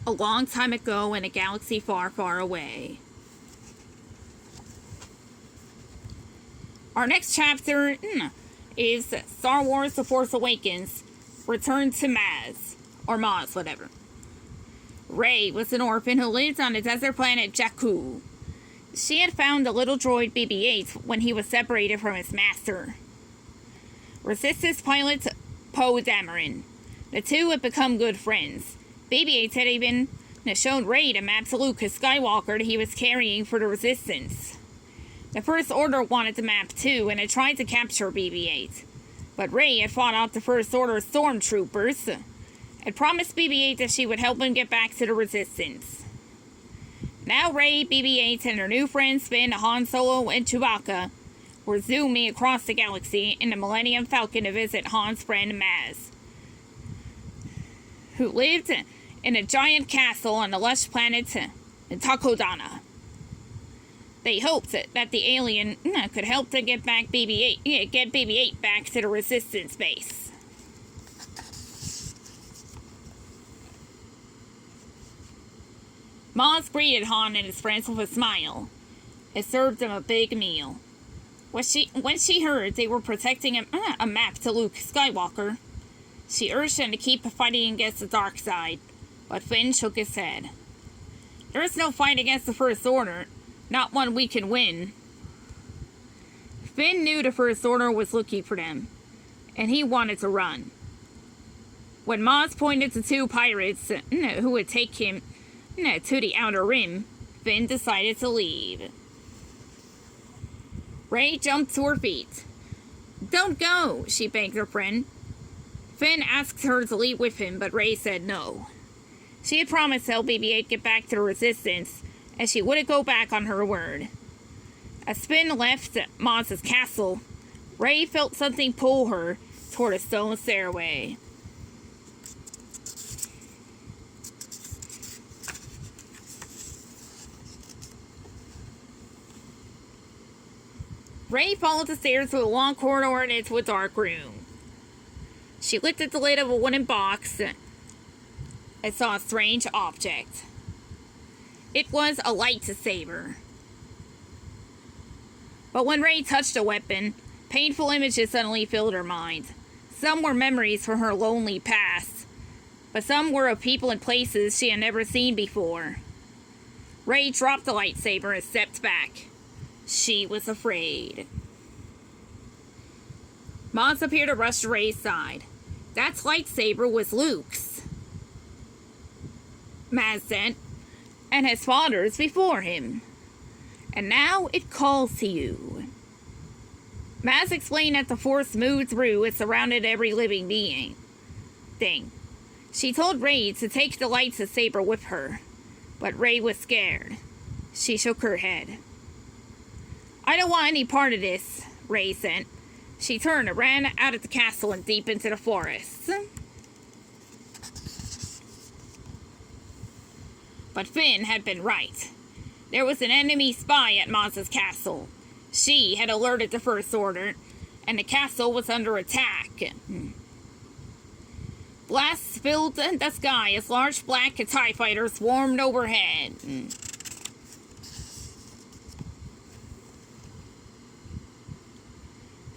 a long time ago in a galaxy far, far away. Our next chapter is Star Wars The Force Awakens, Return to Maz, or Maz, whatever. Rey was an orphan who lived on the desert planet Jakku. She had found the little droid BB-8 when he was separated from his master, Resistance pilot Poe Dameron. The two had become good friends. BB-8 had even shown Rey the map to Luke Skywalker that he was carrying for the Resistance. The First Order wanted the map too and had tried to capture BB-8. But Rey had fought off the First Order stormtroopers and promised BB-8 that she would help him get back to the Resistance. Now Rey, BB-8, and her new friends Finn, Han Solo, and Chewbacca were zooming across the galaxy in the Millennium Falcon to visit Han's friend Maz, who lived in a giant castle on the lush planet Takodana. They hoped that the alien could help to get BB-8 back to the Resistance base. Maz greeted Han and his friends with a smile and served them a big meal. When she heard they were protecting a map to Luke Skywalker, she urged him to keep fighting against the dark side, but Finn shook his head. There is no fight against the First Order, not one we can win. Finn knew the First Order was looking for them, and he wanted to run. When Maz pointed to two pirates who would take him to the Outer Rim, Finn decided to leave. Rey jumped to her feet. "Don't go," she begged her friend. Finn asked her to leave with him, but Rey said no. She had promised to help BB-8 get back to the Resistance, and she wouldn't go back on her word. As Finn left Maz's castle, Rey felt something pull her toward a stone stairway. Rey followed the stairs through a long corridor and into a dark room. She lifted the lid of a wooden box and saw a strange object. It was a lightsaber. But when Rey touched the weapon, painful images suddenly filled her mind. Some were memories from her lonely past, but some were of people and places she had never seen before. Rey dropped the lightsaber and stepped back. She was afraid. Maz appeared to rush to Rey's side. That lightsaber was Luke's, Maz said, and his father's before him. And now it calls to you. Maz explained that the Force moved through and surrounded every living thing. She told Rey to take the lightsaber with her, but Rey was scared. She shook her head. "I don't want any part of this," Rey said. She turned and ran out of the castle and deep into the forest. But Finn had been right. There was an enemy spy at Maz's castle. She had alerted the First Order, and the castle was under attack. Blasts filled the sky as large black TIE fighters swarmed overhead.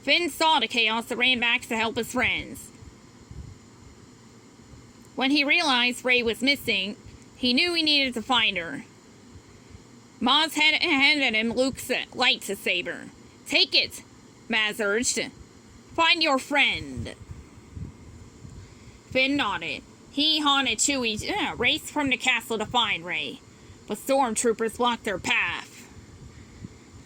Finn saw the chaos and ran back to help his friends. When he realized Rey was missing, he knew he needed to find her. Maz handed him Luke's lightsaber. "Take it," Maz urged. "Find your friend." Finn nodded. He, Han, and Chewie raced from the castle to find Rey, but stormtroopers blocked their path.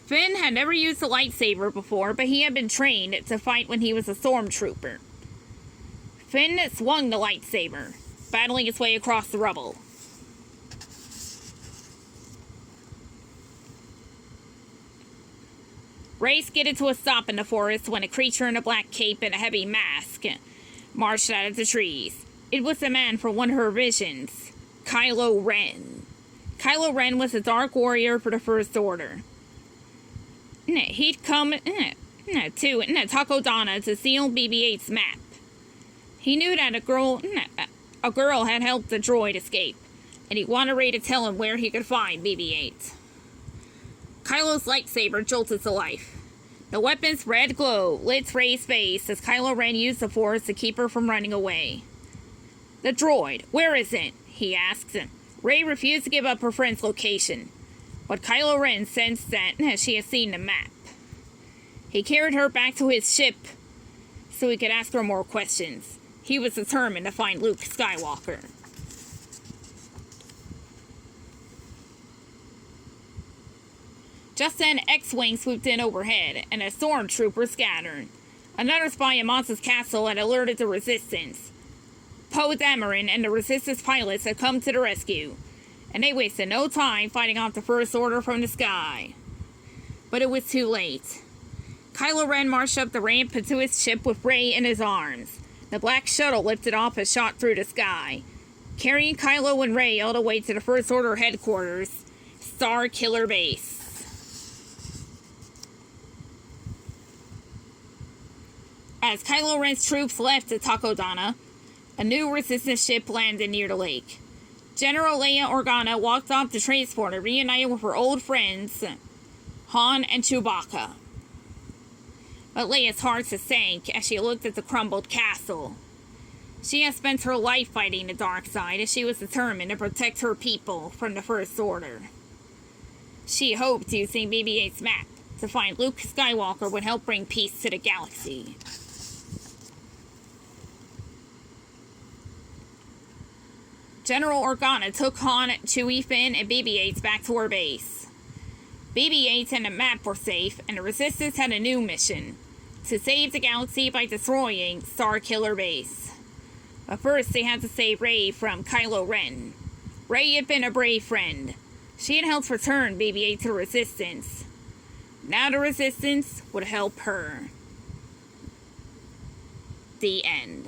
Finn had never used a lightsaber before, but he had been trained to fight when he was a stormtrooper. Finn swung the lightsaber, battling its way across the rubble. Rey skidded to a stop in the forest when a creature in a black cape and a heavy mask marched out of the trees. It was the man from one of her visions, Kylo Ren. Kylo Ren was a dark warrior for the First Order. He'd come to Takodana to steal BB-8's map. He knew that a girl had helped the droid escape. and he wanted Rey to tell him where he could find BB-8. Kylo's lightsaber jolted to life. The weapon's red glow lit Rey's face as Kylo Ren used the Force to keep her from running away. "The droid, where is it?" he asked. Rey refused to give up her friend's location, but Kylo Ren sensed that she had seen the map. He carried her back to his ship so he could ask her more questions. He was determined to find Luke Skywalker. Just then, X-Wing swooped in overhead, and a stormtrooper scattered. Another spy in Maz's castle had alerted the Resistance. Poe Dameron and the Resistance pilots had come to the rescue, and they wasted no time fighting off the First Order from the sky. But it was too late. Kylo Ren marched up the ramp into his ship with Rey in his arms. The black shuttle lifted off and shot through the sky, carrying Kylo and Rey all the way to the First Order headquarters, Star Killer Base. As Kylo Ren's troops left to Takodana, a new Resistance ship landed near the lake. General Leia Organa walked off the transporter, reunited with her old friends, Han and Chewbacca. But Leia's heart sank as she looked at the crumbled castle. She had spent her life fighting the dark side, and she was determined to protect her people from the First Order. She hoped using BB-8's map to find Luke Skywalker would help bring peace to the galaxy. General Organa took Han, Chewie, Finn, and BB-8 back to her base. BB-8 and the map were safe, and the Resistance had a new mission: to save the galaxy by destroying Star Killer Base. But first, they had to save Rey from Kylo Ren. Rey had been a brave friend. She had helped return BB-8 to the Resistance. Now the Resistance would help her. The end.